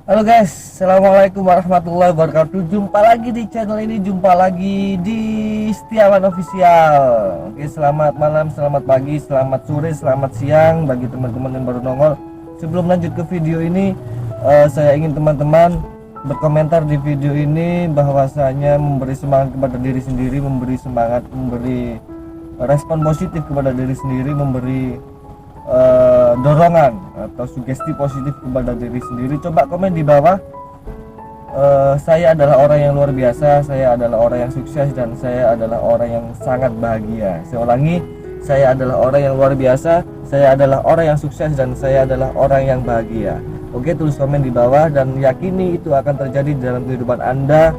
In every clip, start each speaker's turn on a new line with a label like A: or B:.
A: Halo guys, assalamualaikum warahmatullahi wabarakatuh. Jumpa lagi di channel ini, jumpa lagi di Setiawan Official. Oke, selamat malam, selamat pagi, selamat sore, selamat siang bagi teman-teman yang baru nongol. Sebelum lanjut ke video ini, saya ingin teman-teman berkomentar di video ini bahwasanya memberi semangat kepada diri sendiri, memberi semangat, memberi respon positif kepada diri sendiri, memberi dorongan atau sugesti positif kepada diri sendiri. Coba komen di bawah, saya adalah orang yang luar biasa, saya adalah orang yang sukses, dan saya adalah orang yang sangat bahagia. Saya ulangi, saya adalah orang yang luar biasa, saya adalah orang yang sukses, dan saya adalah orang yang bahagia. Oke, tulis komen di bawah dan yakini itu akan terjadi dalam kehidupan Anda.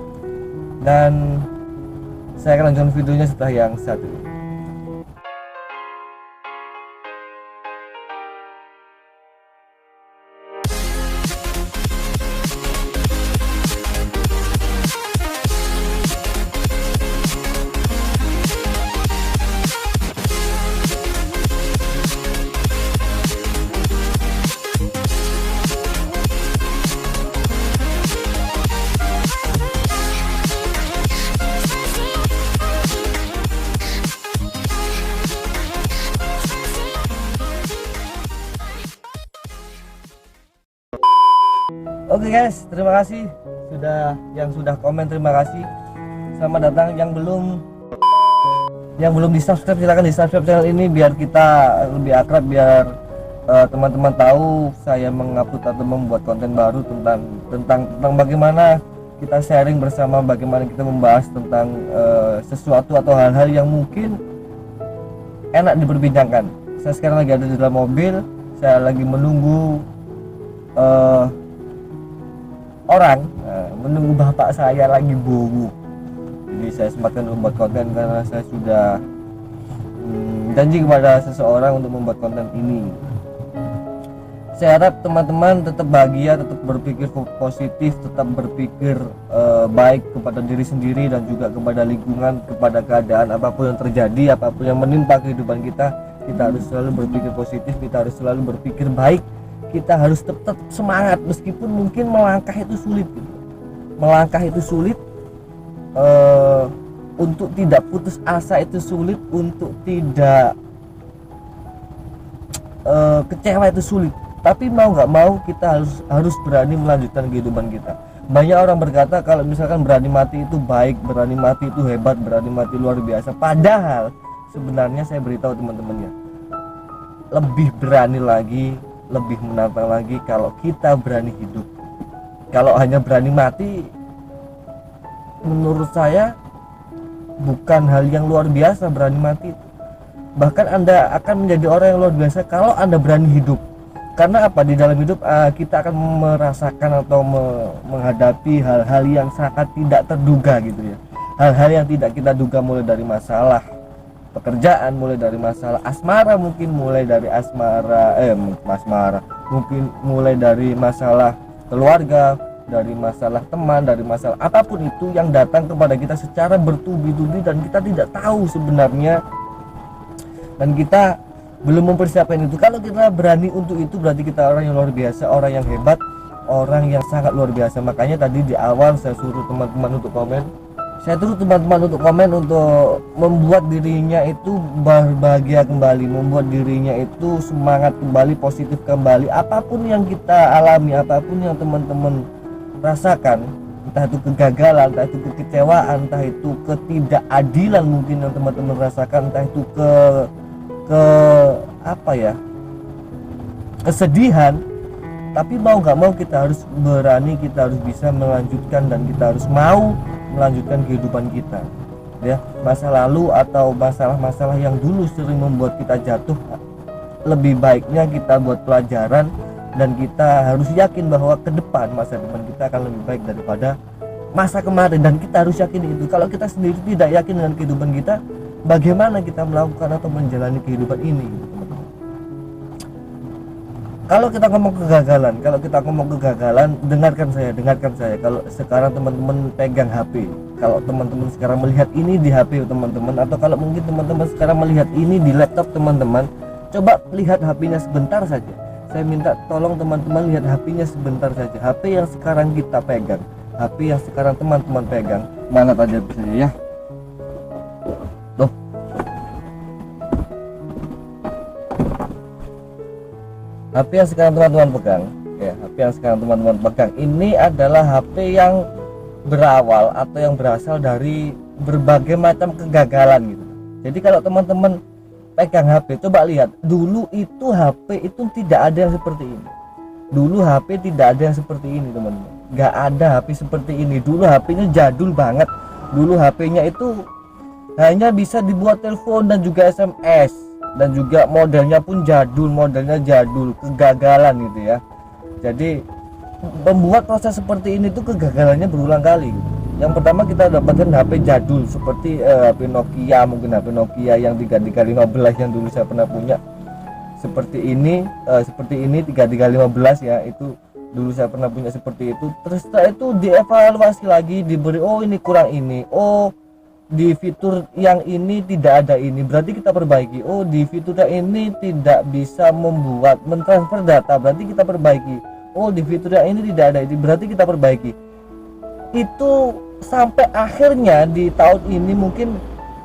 A: Dan saya akan lanjutkan videonya setelah yang satu. Oke guys, terima kasih sudah komen, terima kasih. Selamat datang yang belum di subscribe, silahkan di subscribe channel ini biar kita lebih akrab, biar teman-teman tahu saya mengupload atau membuat konten baru tentang bagaimana kita sharing bersama, bagaimana kita membahas tentang sesuatu atau hal-hal yang mungkin enak diperbincangkan. Saya sekarang lagi ada di dalam mobil, saya lagi menunggu menunggu bapak saya lagi bobo. Jadi saya sempatkan membuat konten karena saya sudah janji kepada seseorang untuk membuat konten ini. Saya harap teman-teman tetap bahagia, tetap berpikir positif, tetap berpikir baik kepada diri sendiri dan juga kepada lingkungan, kepada keadaan apapun yang terjadi, apapun yang menimpa kehidupan kita. Kita harus selalu berpikir positif, kita harus selalu berpikir baik. Kita harus tetap semangat meskipun mungkin melangkah itu sulit gitu. Melangkah itu sulit, untuk tidak putus asa itu sulit, untuk tidak kecewa itu sulit. Tapi mau nggak mau kita harus berani melanjutkan kehidupan kita. Banyak orang berkata kalau misalkan berani mati itu baik, berani mati itu hebat, berani mati luar biasa. Padahal sebenarnya saya beritahu teman-temannya, lebih berani lagi, lebih menantang lagi kalau kita berani hidup. Kalau hanya berani mati, menurut saya bukan hal yang luar biasa berani mati. Bahkan Anda akan menjadi orang yang luar biasa kalau Anda berani hidup. Karena apa? Di dalam hidup kita akan merasakan atau menghadapi hal-hal yang sangat tidak terduga gitu ya. Hal-hal yang tidak kita duga, mulai dari masalah pekerjaan, mulai dari masalah asmara, mungkin mulai dari mungkin mulai dari masalah keluarga, dari masalah teman, dari masalah apapun itu yang datang kepada kita secara bertubi-tubi dan kita tidak tahu sebenarnya, dan kita belum mempersiapkan itu. Kalau kita berani untuk itu, berarti kita orang yang luar biasa, orang yang hebat, orang yang sangat luar biasa. Makanya tadi di awal saya suruh teman-teman untuk komen, untuk membuat dirinya itu bahagia kembali, membuat dirinya itu semangat kembali, positif kembali. Apapun yang kita alami, apapun yang teman-teman rasakan, entah itu kegagalan, entah itu kekecewaan, entah itu ketidakadilan mungkin yang teman-teman rasakan, entah itu kesedihan. Tapi mau nggak mau kita harus berani, kita harus bisa melanjutkan, dan kita harus mau melanjutkan kehidupan kita ya. Masa lalu atau masalah-masalah yang dulu sering membuat kita jatuh, lebih baiknya kita buat pelajaran, dan kita harus yakin bahwa ke depan, masa depan kita akan lebih baik daripada masa kemarin. Dan kita harus yakin itu. Kalau kita sendiri tidak yakin dengan kehidupan kita, bagaimana kita melakukan atau menjalani kehidupan ini, teman-teman? Kalau kita ngomong kegagalan, dengarkan saya. Kalau sekarang teman-teman pegang HP, kalau teman-teman sekarang melihat ini di HP teman-teman, atau kalau mungkin teman-teman sekarang melihat ini di laptop teman-teman, coba lihat HP-nya sebentar saja. saya minta tolong teman-teman lihat HP-nya sebentar saja. HP yang sekarang kita pegang, HP yang sekarang teman-teman pegang, mana tadi bisa ya? Tuh. HP yang sekarang teman-teman pegang, ya, HP yang sekarang teman-teman pegang ini adalah HP yang berawal atau yang berasal dari berbagai macam kegagalan gitu. Jadi kalau teman-teman pegang HP, coba lihat dulu itu HP itu tidak ada yang seperti ini. Dulu HP tidak ada yang seperti ini teman-teman, nggak ada HP seperti ini. Dulu HP-nya jadul banget. Dulu HP-nya itu hanya bisa dibuat telepon dan juga SMS, dan juga modelnya pun jadul, kegagalan gitu ya. Jadi membuat proses seperti ini tuh kegagalannya berulang kali gitu. Yang pertama kita dapatkan HP jadul seperti HP Nokia, mungkin HP Nokia yang 3315 yang dulu saya pernah punya. Seperti ini 3315 ya, itu dulu saya pernah punya seperti itu. Terus setelah itu dievaluasi lagi, diberi oh ini kurang ini, oh di fitur yang ini tidak ada ini, berarti kita perbaiki. Oh di fitur yang ini tidak bisa mentransfer data, berarti kita perbaiki. Oh di fitur yang ini tidak ada ini, berarti kita perbaiki. Itu sampai akhirnya di tahun ini, mungkin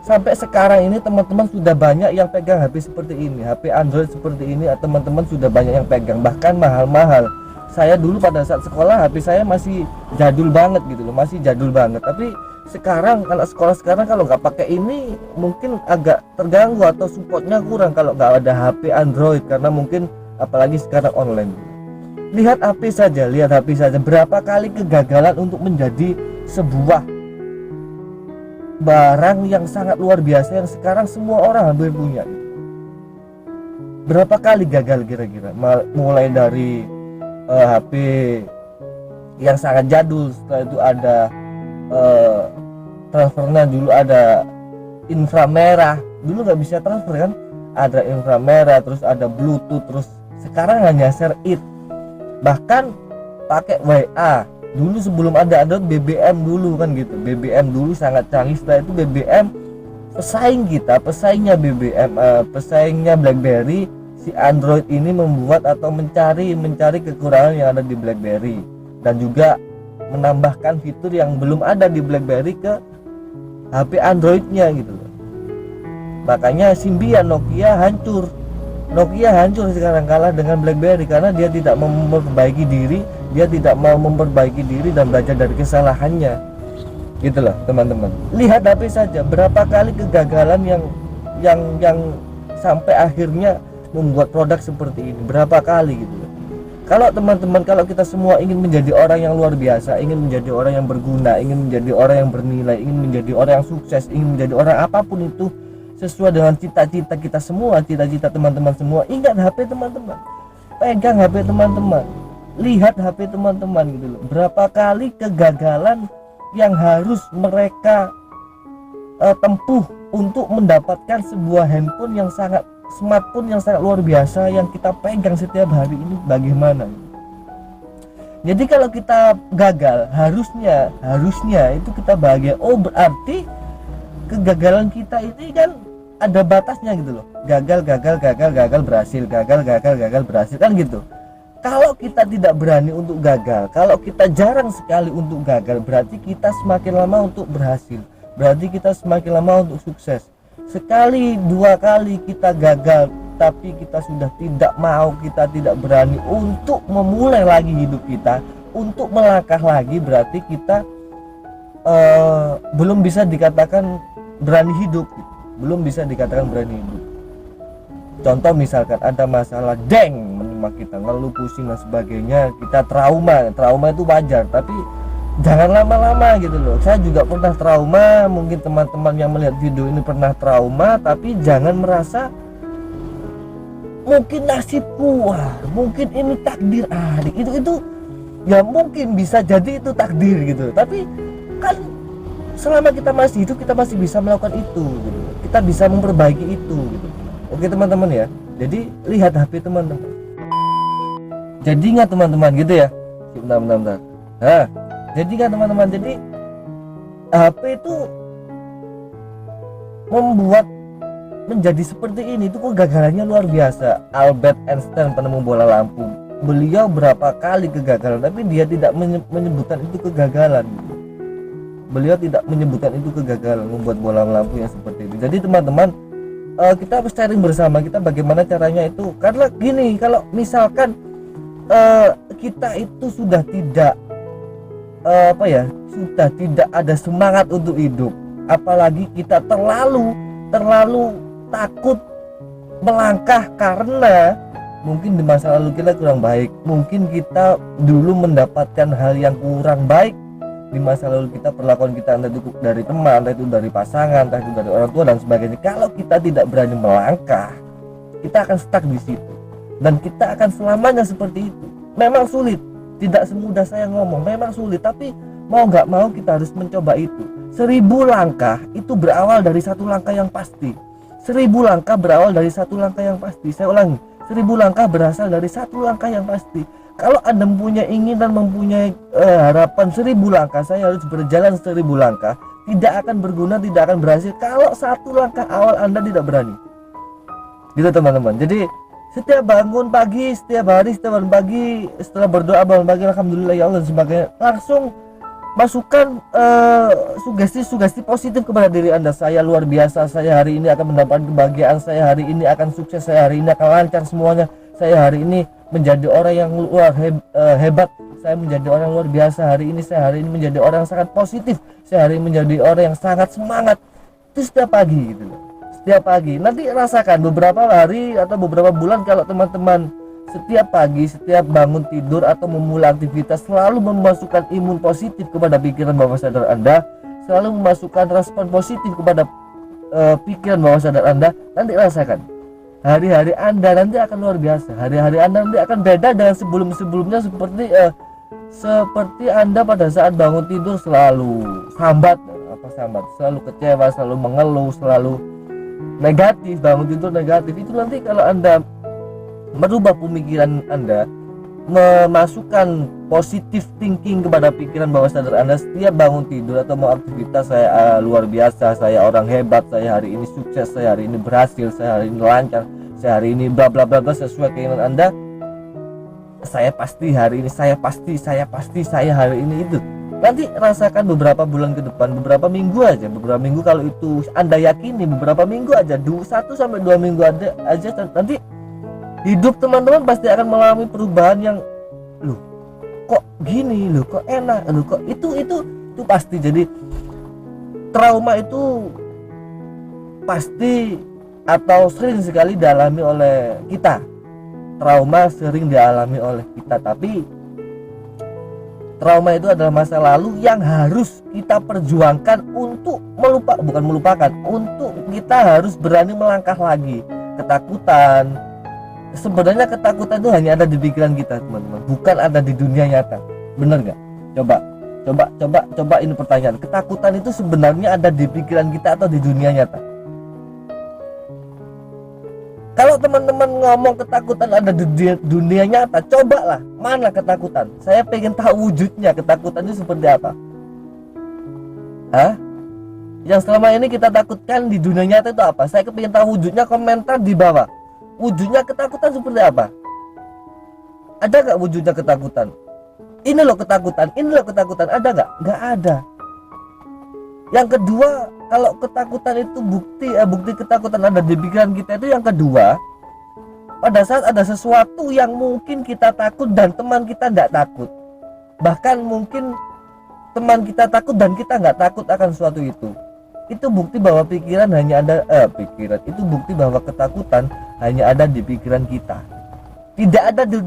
A: sampai sekarang ini teman-teman sudah banyak yang pegang HP seperti ini, HP Android seperti ini, teman-teman sudah banyak yang pegang, bahkan mahal-mahal. Saya dulu pada saat sekolah HP saya masih jadul banget gitu loh, masih jadul banget. Tapi sekarang anak sekolah sekarang kalau nggak pakai ini mungkin agak terganggu atau supportnya kurang kalau nggak ada HP Android, karena mungkin apalagi sekarang online. Lihat HP saja, berapa kali kegagalan untuk menjadi sebuah barang yang sangat luar biasa yang sekarang semua orang hampir punya. Berapa kali gagal kira-kira, mulai dari HP yang sangat jadul, setelah itu ada transfernya, dulu ada inframerah, dulu nggak bisa transfer kan, ada inframerah, terus ada Bluetooth, terus sekarang hanya share it, bahkan pakai WA. Dulu sebelum ada Android, BBM dulu kan gitu, BBM dulu sangat canggih. Setelah itu BBM pesaingnya BBM, pesaingnya BlackBerry. Si Android ini membuat atau mencari kekurangan yang ada di BlackBerry, dan juga menambahkan fitur yang belum ada di BlackBerry ke HP Androidnya gitu. Makanya Symbian Nokia hancur sekarang, kalah dengan BlackBerry karena dia tidak mau memperbaiki diri, dan belajar dari kesalahannya gitu loh teman-teman. Lihat HP saja, berapa kali kegagalan yang sampai akhirnya membuat produk seperti ini, berapa kali gitu loh. Kalau teman-teman, kalau kita semua ingin menjadi orang yang luar biasa, ingin menjadi orang yang berguna, ingin menjadi orang yang bernilai, ingin menjadi orang yang sukses, ingin menjadi orang apapun itu sesuai dengan cita-cita kita semua, cita-cita teman-teman semua, ingat HP teman-teman, pegang HP teman-teman, lihat HP teman-teman gitu loh. Berapa kali kegagalan yang harus mereka tempuh untuk mendapatkan sebuah smartphone yang sangat luar biasa yang kita pegang setiap hari ini, bagaimana. Jadi kalau kita gagal, harusnya itu kita bahagia. Oh berarti kegagalan kita ini kan ada batasnya gitu loh, gagal berhasil, gagal berhasil kan gitu. Kalau kita tidak berani untuk gagal, kalau kita jarang sekali untuk gagal, berarti kita semakin lama untuk berhasil, berarti kita semakin lama untuk sukses. Sekali dua kali kita gagal tapi kita sudah tidak mau, kita tidak berani untuk memulai lagi hidup kita, untuk melangkah lagi, berarti kita belum bisa dikatakan berani hidup, belum bisa dikatakan berani hidup. Contoh misalkan ada masalah menimpa kita, ngeluh, pusing dan sebagainya, kita trauma itu wajar, tapi jangan lama-lama gitu loh. Saya juga pernah trauma, mungkin teman-teman yang melihat video ini pernah trauma, tapi jangan merasa mungkin nasibku, mungkin ini takdir adik, itu ya mungkin bisa jadi itu takdir gitu, tapi kan selama kita masih hidup kita masih bisa melakukan itu gitu. Kita bisa memperbaiki itu gitu. Oke teman-teman ya, jadi lihat HP teman-teman, jadi ingat teman-teman gitu ya, bentar. Jadi kan teman-teman, jadi HP itu membuat menjadi seperti ini itu kegagalannya luar biasa. Albert Einstein, penemu bola lampu, beliau berapa kali kegagalan tapi dia tidak menyebutkan itu kegagalan. Beliau tidak menyebutkan itu kegagalan membuat bola lampu yang seperti itu. Jadi teman-teman, kita harus sharing bersama kita bagaimana caranya itu. Karena gini, kalau misalkan kita itu sudah tidak sudah tidak ada semangat untuk hidup, apalagi kita terlalu takut melangkah karena mungkin di masa lalu kita kurang baik, mungkin kita dulu mendapatkan hal yang kurang baik di masa lalu kita, perlakuan kita entah itu dari teman, entah itu dari pasangan, entah itu dari orang tua dan sebagainya. Kalau kita tidak berani melangkah, kita akan stuck di situ dan kita akan selamanya seperti itu. Memang sulit, tidak semudah saya ngomong, memang sulit, tapi mau nggak mau kita harus mencoba itu. 1000 langkah itu berawal dari satu langkah yang pasti. 1000 langkah berawal dari satu langkah yang pasti. Saya ulangi, 1000 langkah berasal dari satu langkah yang pasti. Kalau Anda mempunyai ingin dan mempunyai harapan 1000 langkah, saya harus berjalan 1000 langkah, tidak akan berguna, tidak akan berhasil kalau satu langkah awal Anda tidak berani. Gitu teman-teman. Jadi setiap bangun pagi, setiap hari, setiap bangun pagi, setelah berdoa bangun pagi, alhamdulillah ya Allah dan sebagainya, langsung masukkan sugesti-sugesti positif kepada diri Anda. Saya luar biasa, saya hari ini akan mendapatkan kebahagiaan, saya hari ini akan sukses, saya hari ini akan lancar semuanya, saya hari ini menjadi orang yang hebat, saya menjadi orang luar biasa hari ini, saya hari ini menjadi orang yang sangat positif, saya hari ini menjadi orang yang sangat semangat. Itu setiap pagi gitu loh. Setiap pagi. Nanti rasakan beberapa hari atau beberapa bulan kalau teman-teman setiap pagi, setiap bangun tidur atau memulai aktivitas selalu memasukkan imun positif kepada pikiran bawah sadar Anda, selalu memasukkan respon positif kepada pikiran bawah sadar Anda, nanti rasakan hari-hari Anda nanti akan luar biasa. Hari-hari Anda nanti akan beda dengan sebelum-sebelumnya, seperti Anda pada saat bangun tidur selalu sambat, selalu kecewa, selalu mengeluh, selalu negatif, bangun tidur negatif. Itu nanti kalau Anda merubah pemikiran Anda, memasukkan positif thinking kepada pikiran bawah sadar Anda setiap bangun tidur atau mau aktivitas, saya luar biasa, saya orang hebat, saya hari ini sukses, saya hari ini berhasil, saya hari ini lancar, saya hari ini bla bla bla sesuai keinginan Anda. Saya pasti hari ini, saya pasti hari ini itu. Nanti rasakan beberapa bulan ke depan, beberapa minggu aja, beberapa minggu kalau itu Anda yakini, beberapa minggu aja, 1 sampai 2 minggu aja nanti hidup teman-teman pasti akan mengalami perubahan yang loh kok gini, loh kok enak, loh kok itu pasti. Jadi trauma itu pasti atau sering sekali dialami oleh kita. Trauma sering dialami oleh kita, tapi trauma itu adalah masa lalu yang harus kita perjuangkan untuk untuk kita harus berani melangkah lagi. Ketakutan, sebenarnya ketakutan itu hanya ada di pikiran kita teman-teman, bukan ada di dunia nyata. Bener nggak? Coba ini pertanyaan. Ketakutan itu sebenarnya ada di pikiran kita atau di dunia nyata? Kalau teman-teman ngomong ketakutan ada di dunia nyata, cobalah mana ketakutan. Saya pengen tahu wujudnya, ketakutan itu seperti apa? Yang selama ini kita takutkan di dunia nyata itu apa? Saya pengen tahu wujudnya, komentar di bawah. Wujudnya ketakutan seperti apa? Ada nggak wujudnya ketakutan? Ini loh ketakutan, ada nggak? Nggak ada. Yang kedua, kalau ketakutan itu bukti ketakutan ada di pikiran kita itu yang kedua, pada saat ada sesuatu yang mungkin kita takut dan teman kita nggak takut, bahkan mungkin teman kita takut dan kita nggak takut akan sesuatu itu bukti bahwa pikiran hanya ada itu bukti bahwa ketakutan hanya ada di pikiran kita, tidak ada di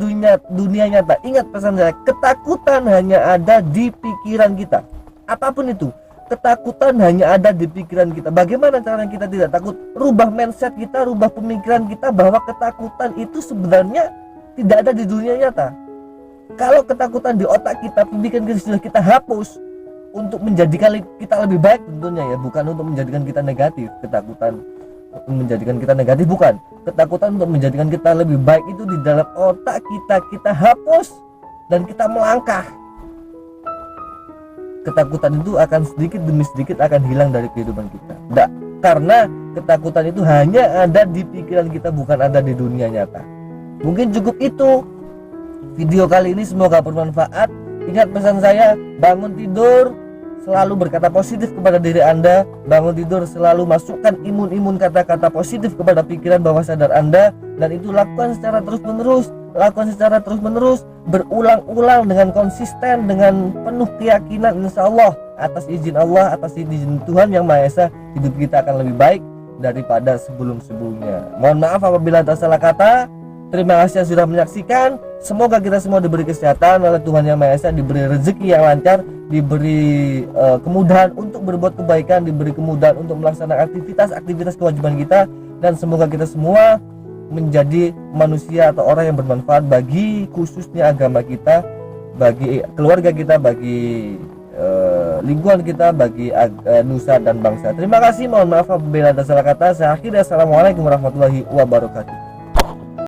A: dunia nyata. Ingat pesan saya, ketakutan hanya ada di pikiran kita. Apapun itu, ketakutan hanya ada di pikiran kita. Bagaimana caranya kita tidak takut? Rubah mindset kita, rubah pemikiran kita bahwa ketakutan itu sebenarnya tidak ada di dunia nyata. Kalau ketakutan di otak kita, pemikiran kita sudah kita hapus untuk menjadikan kita lebih baik tentunya ya, bukan untuk menjadikan kita negatif. Ketakutan menjadikan kita negatif bukan. Ketakutan untuk menjadikan kita lebih baik itu di dalam otak kita hapus dan kita melangkah. Ketakutan itu akan sedikit demi sedikit akan hilang dari kehidupan kita. Karena ketakutan itu hanya ada di pikiran kita, bukan ada di dunia nyata. Mungkin cukup itu video kali ini, semoga bermanfaat. Ingat pesan saya, bangun tidur selalu berkata positif kepada diri Anda. Bangun tidur selalu masukkan imun kata-kata positif kepada pikiran bawah sadar Anda. Dan itu lakukan secara terus menerus, berulang-ulang dengan konsisten, dengan penuh keyakinan. Insya Allah atas izin Allah, atas izin Tuhan Yang Maha Esa, hidup kita akan lebih baik daripada sebelum-sebelumnya. Mohon maaf apabila ada salah kata. Terima kasih yang sudah menyaksikan. Semoga kita semua diberi kesehatan oleh Tuhan Yang Maha Esa, diberi rezeki yang lancar, diberi kemudahan untuk berbuat kebaikan, diberi kemudahan untuk melaksanakan aktivitas kewajiban kita, dan semoga kita semua menjadi manusia atau orang yang bermanfaat bagi khususnya agama kita, bagi keluarga kita, bagi lingkungan kita, bagi nusa dan bangsa. Terima kasih, mohon maaf apabila ada salah kata. Saya akhiri, assalamualaikum warahmatullahi wabarakatuh.